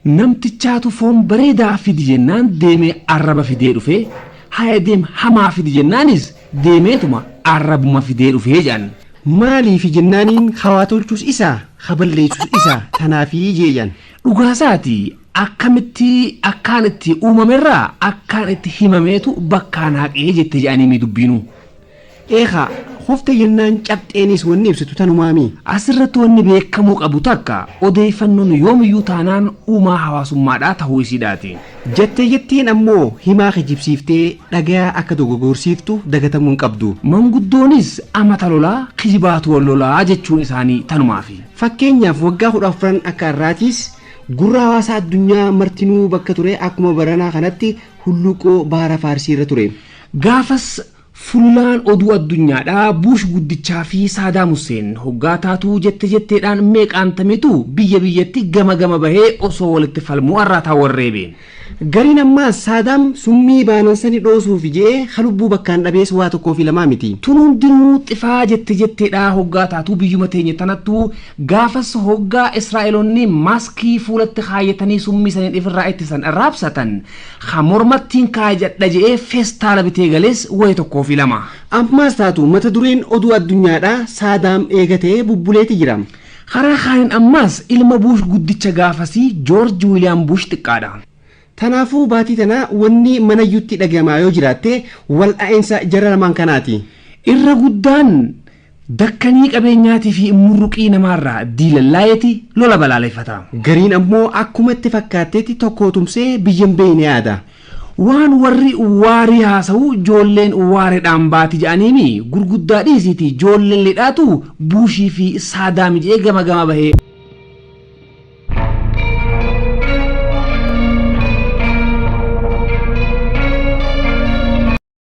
namtichaatu foon bareedaa fidi jennaan deemee arraba fidee dhufe haya deem hamaa fidi jennaanis deemeetuma arrabuma fidee dhufee jedhan. Maaliif jennaaniin hawaa tolchuus isaa haballeessuus isaa tanaafi jeeyan. Dhugaasaati akkamitti akkaan itti uumamerraa akkaan itti himameetu bakkaan haqee jette jedhanii dubbiinu. Eegaa hofte jennaan cabxeenis wanni ibsitu tanumaami. Asirratti wanni beekamuu qabu takka odeeffannoon yoomiyyuu taanaan uumaa hawaasummaadhaa ta'uu isiidhaati. Jettiin ammoo himaa kijibsiiftee dhagaa akka dogoggorsiiftu dagatamuun qabdu. Manguddoonis amata lolaa kijibaatu wal lolaa jechuun isaanii tanumaafi. Fakkeenyaaf waggaa 14 akka irraatiis gurra hawaasaa addunyaa martinuu bakka ture akkuma baranaa kanatti hulluqoo baara Faarsii irra ture. Gaafas fulaan oduu addunyaadhaa Buush guddichaa fi Saadaam Huseen hoggaa taatuu jetteedhaan meeqaantametu biyya biyyatti gama bahee osoo walitti falmuu arraataa warreebe. Gariin ammaas Saadaam summii baanansanii dhoosuuf jee halubbuu bakkaan dhabees waa tokkoo fi lamaa miti. Tunuun dinuu xifaa jetteedhaa hoggaa taatuu biyyuma teenya tanattu gaafas hoggaa Israa'eloonni maaskii fuulatti kaayatanii summii saniin ifirraa ittisan raabsatan hamormattiin kaayadha jee feestaala bitee galees wayi tokkoo fi lama. Ammaas taatu mata dureen oduu addunyaadhaa Saadaam eegatee bubbuleeti jira. Karaa kaaniin ammaas ilma Buush guddicha gaafasii Joorji Wiiliyaam Buush xiqqaadha. Tanaafuu baatii tana wanni manayyuutti dhagamaa yoo jiraatte wal'aa'insa jara lamaan kanaati. Irra guddaan dakkanii qabeenyaatii fi murruqii namaarraa diilallaayeti lola balaaleffata. Gariin ammoo akkuma itti fakkaatteetti tokko tumsee biyyan beeyne yaada. Waan warri waarii haasa'u ijoolleen waareedhaan baati jedhaniimi gurguddaa dhiisiiti ijoolleen lidhaatu Buushii fi Saadaam jee gama bahee.